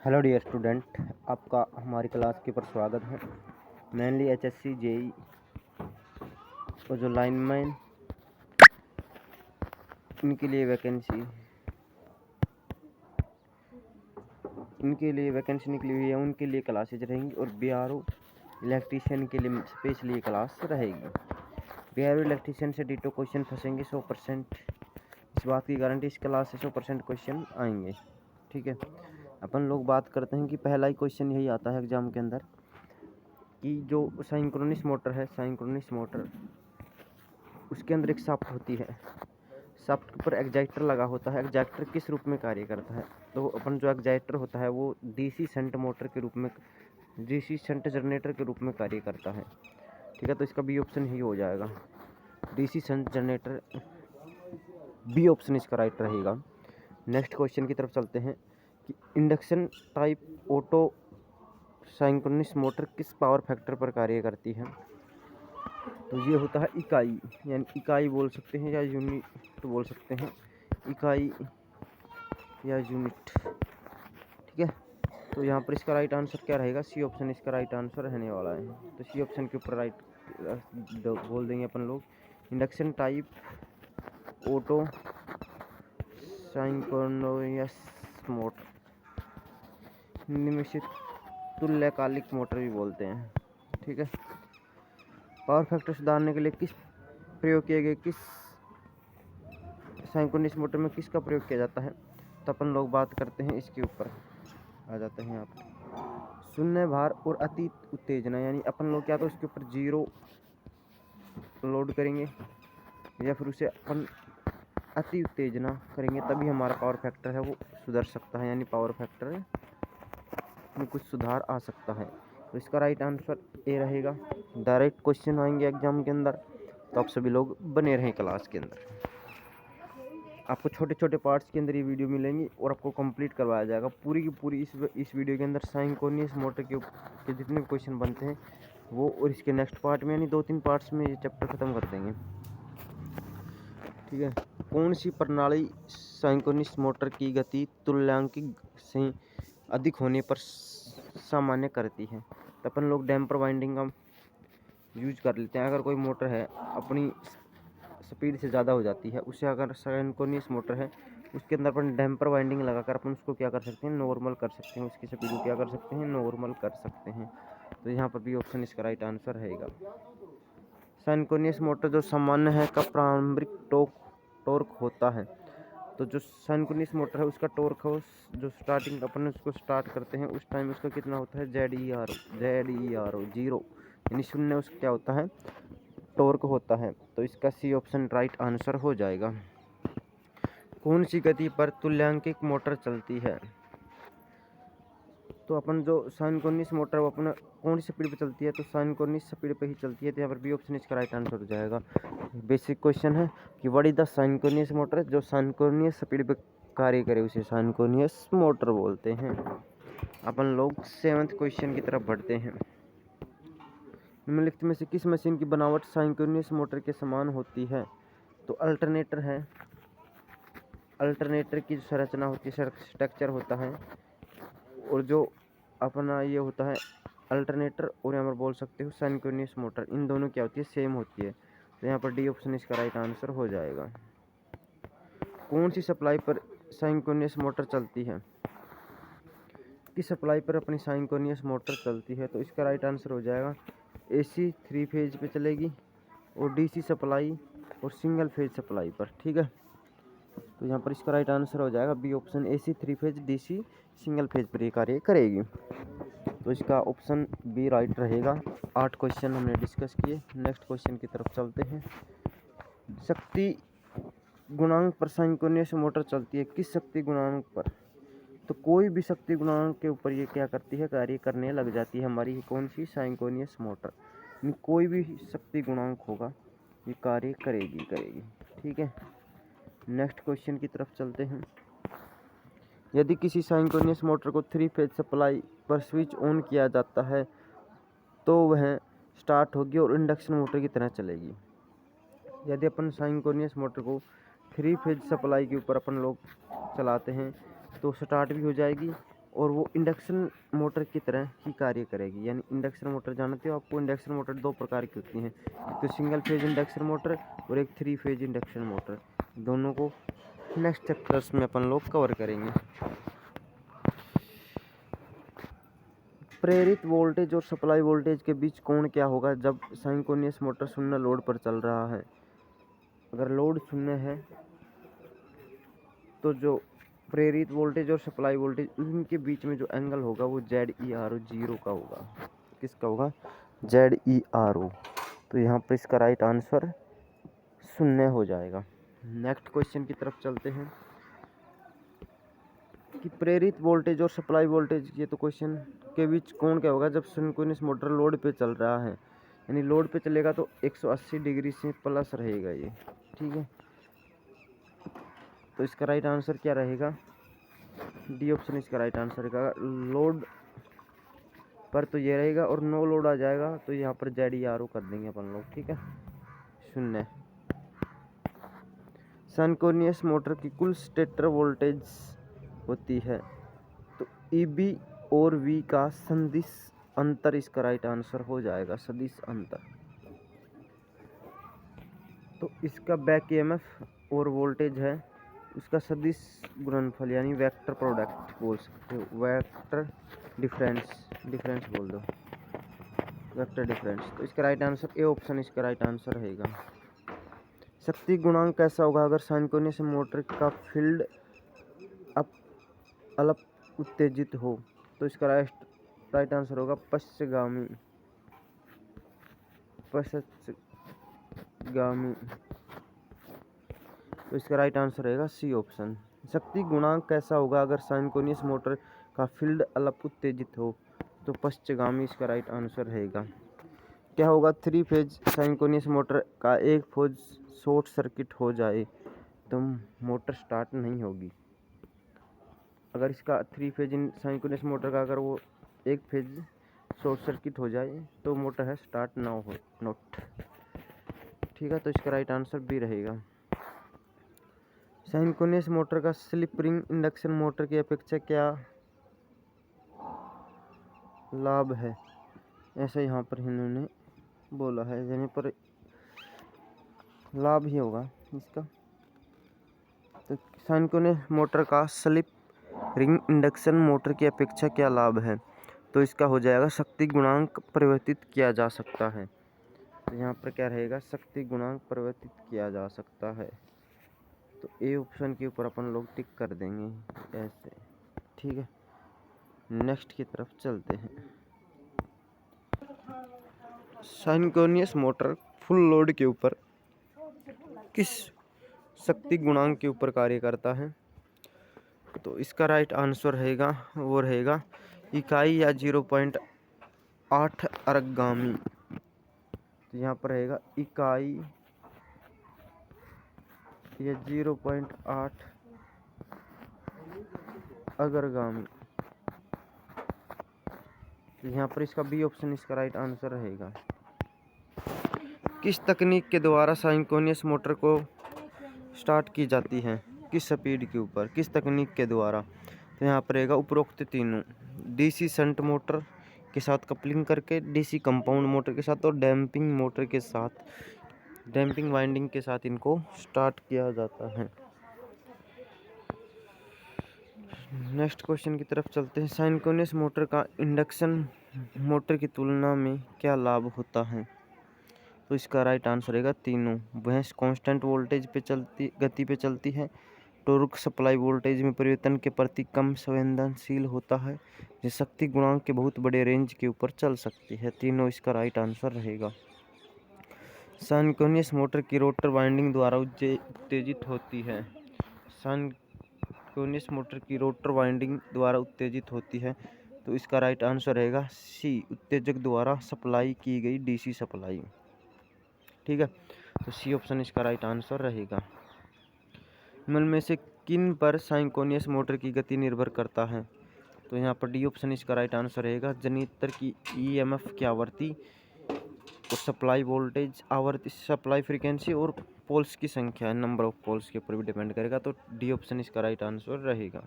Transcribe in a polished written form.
Hello dear student, आपका हमारी class के पर स्वागत है। मेनली एचएससी जेई और जो लाइनमैन इनके लिए वैकेंसी निकली हुई है, उनके लिए क्लासेज रहेंगी। और बीआरओ इलेक्ट्रीशियन के लिए स्पेशली क्लास रहेगी। बीआरओ इलेक्ट्रीशियन से डिटो क्वेश्चन फंसेंगे 100%, इस बात की गारंटी। इस क्लास से 100% क्वेश्चन आएंगे। ठीक है, अपन लोग बात करते हैं कि पहला ही क्वेश्चन यही आता है एग्जाम के अंदर कि जो साइंक्रोनिस मोटर है, साइंक्रोनिस मोटर उसके अंदर एक शाफ्ट होती है। शाफ्ट के ऊपर एक्साइटर लगा होता है। एक्साइटर किस रूप में कार्य करता है? तो अपन जो एक्साइटर होता है वो डीसी शंट मोटर के रूप में, डीसी शंट जनरेटर के रूप में कार्य करता है। ठीक है, तो इसका बी ऑप्शन ही हो जाएगा। DC shunt generator, B option इसका राइट रहेगा। नेक्स्ट क्वेश्चन की तरफ चलते हैं कि induction type auto synchronous motor किस पावर फैक्टर पर कार्य करती है? तो ये होता है इकाई, यानी इकाई बोल सकते हैं या यूनिट बोल सकते हैं, इकाई या यूनिट। ठीक है, तो यहाँ पर इसका राइट आंसर क्या रहेगा? सी ऑप्शन इसका राइट आंसर रहने वाला है। तो सी ऑप्शन के ऊपर राइट बोल देंगे अपन लोग। Induction type auto synchronous motor, Hindi में से तुल्यकालिक मोटर भी बोलते हैं। ठीक है, पावर फैक्टर सुधारने के लिए किस प्रयोग किए गए, किस साइंक्रोनिस मोटर में किसका प्रयोग किया जाता है? तो अपन लोग बात करते हैं इसके ऊपर आ जाते हैं यहाँ पर शून्य भार और अतीत उत्तेजना। यानी अपन लोग क्या तो इसके ऊपर जीरो लोड करेंगे या फिर उसे अपन अति उत्तेजना करेंगे, तभी हमारा पावर फैक्टर है वो सुधर सकता है, यानी पावर फैक्टर में कुछ सुधार आ सकता है। तो इसका राइट आंसर ए रहेगा। डायरेक्ट क्वेश्चन आएंगे एग्जाम के अंदर, तो आप सभी लोग बने रहें क्लास के अंदर। आपको छोटे छोटे पार्ट्स के अंदर ये वीडियो मिलेंगी और आपको कंप्लीट करवाया जाएगा पूरी की पूरी। इस वीडियो के अंदर साइंक्रोनियस मोटर के जितने भी क्वेश्चन बनते हैं वो, और इसके नेक्स्ट पार्ट में यानी 2-3 पार्ट्स में ये चैप्टर ख़त्म कर देंगे। ठीक है, कौन सी प्रणाली साइंक्रोनियस मोटर की गति तुल्यांकित से अधिक होने पर सामान्य करती है? तो अपन लोग डैम्पर वाइंडिंग का यूज कर लेते हैं। अगर कोई मोटर है अपनी स्पीड से ज़्यादा हो जाती है, उससे अगर साइंक्रोनियस मोटर है उसके अंदर अपन डैम्पर वाइंडिंग लगाकर अपन उसको क्या कर सकते हैं? नॉर्मल कर सकते हैं। उसकी स्पीड को क्या कर सकते हैं? नॉर्मल कर सकते हैं। तो यहाँ पर भी ऑप्शन इसका राइट आंसर रहेगा। साइंक्रोनियस मोटर जो सामान्य है का प्रारंभिक टॉर्क होता है। तो जो साइंक्रोनियस मोटर है उसका टॉर्क है, जो स्टार्टिंग अपन उसको स्टार्ट करते हैं उस टाइम उसका कितना होता है? ZERO जीरो, यानी शून्य उसका क्या होता है? टॉर्क होता है। तो इसका सी ऑप्शन राइट आंसर हो जाएगा। कौन सी गति पर तुल्यांकित मोटर चलती है? तो अपन जो साइंक्रोनियस मोटर वो अपना कौन सी स्पीड पे चलती है? तो साइंक्रोनियस स्पीड पे ही चलती है। तो यहाँ पर बी ऑप्शन इसका राइट आंसर हो जाएगा। बेसिक क्वेश्चन है कि व्हाट इज द साइंक्रोनियस मोटर? जो साइंक्रोनियस स्पीड पे कार्य करे उसे साइंक्रोनियस मोटर बोलते हैं। अपन लोग 7th क्वेश्चन की तरफ बढ़ते हैं। निम्नलिखित में से किस मशीन की बनावट साइंक्रोनियस मोटर के समान होती है? तो अल्टरनेटर है। अल्टरनेटर की जो संरचना होती है, स्ट्रक्चर होता है, और जो अपना ये होता है अल्टरनेटर, और यहाँ पर बोल सकते हो साइंक्रोनियस मोटर, इन दोनों क्या होती है? सेम होती है। तो यहाँ पर डी ऑप्शन इसका राइट आंसर हो जाएगा। कौन सी सप्लाई पर साइंक्रोनियस मोटर चलती है? किस सप्लाई पर अपनी साइंक्रोनियस मोटर चलती है? तो इसका राइट आंसर हो जाएगा AC 3 फेज पे चलेगी, और DC सप्लाई और सिंगल फेज सप्लाई पर। ठीक है, तो यहाँ पर इसका राइट आंसर हो जाएगा B option, AC 3 phase DC single phase पर ये कार्य करेगी। तो इसका ऑप्शन बी राइट रहेगा। 8 क्वेश्चन हमने डिस्कस किए। नेक्स्ट क्वेश्चन की तरफ चलते हैं। शक्ति गुणांक पर साइंक्रोनियस मोटर चलती है, किस शक्ति गुणांक पर? तो कोई भी शक्ति गुणांक के ऊपर ये क्या करती है? कार्य करने लग जाती है हमारी कौन सी? साइंक्रोनियस मोटर। कोई भी शक्ति गुणांक होगा ये कार्य करेगी। ठीक है, नेक्स्ट क्वेश्चन की तरफ चलते हैं। यदि किसी साइंक्रोनियस मोटर को 3 फेज सप्लाई पर स्विच ऑन किया जाता है तो वह स्टार्ट होगी और इंडक्शन मोटर की तरह चलेगी। यदि अपन साइंक्रोनियस मोटर को 3 फेज सप्लाई के ऊपर अपन लोग चलाते हैं तो स्टार्ट भी हो जाएगी और वो इंडक्शन मोटर की तरह ही कार्य करेगी। यानी इंडक्शन मोटर जानते हो आपको, इंडक्शन मोटर दो प्रकार की होती हैं, एक तो सिंगल फेज इंडक्शन मोटर और एक 3 फेज इंडक्शन मोटर। दोनों को नेक्स्ट चैप्टर्स में अपन लोग कवर करेंगे। प्रेरित वोल्टेज और सप्लाई वोल्टेज के बीच कोण क्या होगा जब साइंक्रोनियस मोटर शून्य लोड पर चल रहा है। अगर लोड शून्य है तो जो प्रेरित वोल्टेज और सप्लाई वोल्टेज उनके बीच में जो एंगल होगा वो ZERO जीरो का होगा। किसका होगा? ZERO। तो यहाँ पर इसका राइट आंसर शून्य हो जाएगा। नेक्स्ट क्वेश्चन की तरफ चलते हैं कि प्रेरित वोल्टेज और सप्लाई वोल्टेज, ये तो क्वेश्चन के बीच कोण क्या होगा जब सिंक्रोनस मोटर लोड पे चल रहा है। यानी लोड पे चलेगा तो 180 डिग्री से प्लस रहेगा ये, ठीक है। तो इसका राइट आंसर क्या रहेगा? डी ऑप्शन इसका राइट आंसर रहेगा। लोड पर तो ये रहेगा और नो लोड आ जाएगा तो यहाँ पर ZERO कर देंगे अपन लोग, ठीक है, शून्य। सिंक्रोनस मोटर की कुल स्टेटर वोल्टेज होती है तो EB और V का सदिश अंतर इसका राइट आंसर हो जाएगा, सदिश अंतर। तो इसका बैक EMF और वोल्टेज है उसका सदिश गुणनफल यानी वेक्टर प्रोडक्ट बोल सकते हो, वेक्टर डिफरेंस बोल दो, वेक्टर डिफरेंस। तो इसका राइट आंसर ए ऑप्शन इसका राइट आंसर रहेगा। शक्ति गुणांक कैसा होगा अगर सिंक्रोनस मोटर का फील्ड अप अलप उत्तेजित हो। तो इसका राइट आंसर होगा पश्चगामी। तो इसका राइट आंसर रहेगा सी ऑप्शन। शक्ति गुणांक कैसा होगा अगर सिंक्रोनस मोटर का फील्ड अलप उत्तेजित हो। तो पश्चगामी इसका राइट आंसर रहेगा। क्या होगा 3 फेज सिंक्रोनस मोटर का एक फेज शॉर्ट सर्किट हो जाए तो मोटर स्टार्ट नहीं होगी। अगर इसका 3 फेज सिंक्रोनस मोटर का अगर वो एक फेज शॉर्ट सर्किट हो जाए तो मोटर है स्टार्ट ना हो नॉट, ठीक है। तो इसका राइट आंसर बी रहेगा। सिंक्रोनस मोटर का स्लिप रिंग इंडक्शन मोटर की अपेक्षा क्या लाभ है, ऐसा यहाँ पर इन्होंने बोला है, यानी पर लाभ ही होगा इसका। तो सिंक्रोनस मोटर का स्लिप रिंग इंडक्शन मोटर की अपेक्षा क्या लाभ है। तो इसका हो जाएगा शक्ति गुणांक परिवर्तित किया जा सकता है। तो यहाँ पर क्या रहेगा? शक्ति गुणांक परिवर्तित किया जा सकता है। तो ए ऑप्शन के ऊपर अपन लोग टिक कर देंगे ऐसे, ठीक है। नेक्स्ट की तरफ चलते हैं। सिंक्रोनस मोटर फुल लोड के ऊपर किस शक्ति गुणांक के ऊपर कार्य करता है। तो इसका राइट आंसर रहेगा वो रहेगा इकाई या 0.8 अर्गगामी। तो यहाँ पर रहेगा इकाई या 0.8 अग्रगामी। तो यहाँ पर इसका बी ऑप्शन इसका राइट आंसर रहेगा। किस तकनीक के द्वारा सिंक्रोनस मोटर को स्टार्ट की जाती है, किस स्पीड के ऊपर, किस तकनीक के द्वारा। तो यहाँ पर रहेगा उपरोक्त तीनों, DC शंट मोटर के साथ कपलिंग करके, DC कंपाउंड मोटर के साथ और डैम्पिंग मोटर के साथ, डैम्पिंग वाइंडिंग के साथ इनको स्टार्ट किया जाता है। नेक्स्ट क्वेश्चन की तरफ चलते हैं। सिंक्रोनस मोटर का इंडक्शन मोटर की तुलना में क्या लाभ होता है। तो इसका राइट आंसर रहेगा तीनों। भैंस कांस्टेंट वोल्टेज पे गति पे चलती है, टॉर्क सप्लाई वोल्टेज में परिवर्तन के प्रति कम संवेदनशील होता है, ये शक्ति गुणांक के बहुत बड़े रेंज के ऊपर चल सकती है। तीनों इसका राइट आंसर रहेगा। सिंक्रोनस मोटर की रोटर वाइंडिंग द्वारा उत्तेजित होती है। सिंक्रोनस मोटर की रोटर वाइंडिंग द्वारा उत्तेजित होती है। तो इसका राइट आंसर रहेगा सी, उत्तेजक द्वारा सप्लाई की गई DC सप्लाई, ठीक है। तो सी ऑप्शन इसका राइट आंसर रहेगा। निम्न में से किन पर सिंक्रोनस मोटर की गति निर्भर करता है। तो यहाँ पर डी ऑप्शन इसका राइट आंसर रहेगा। जनरेटर की EMF की आवृत्ति और सप्लाई वोल्टेज, आवृत्ति, सप्लाई फ्रीक्वेंसी और पोल्स की संख्या, नंबर ऑफ पोल्स के ऊपर भी डिपेंड करेगा। तो डी ऑप्शन इसका राइट आंसर रहेगा।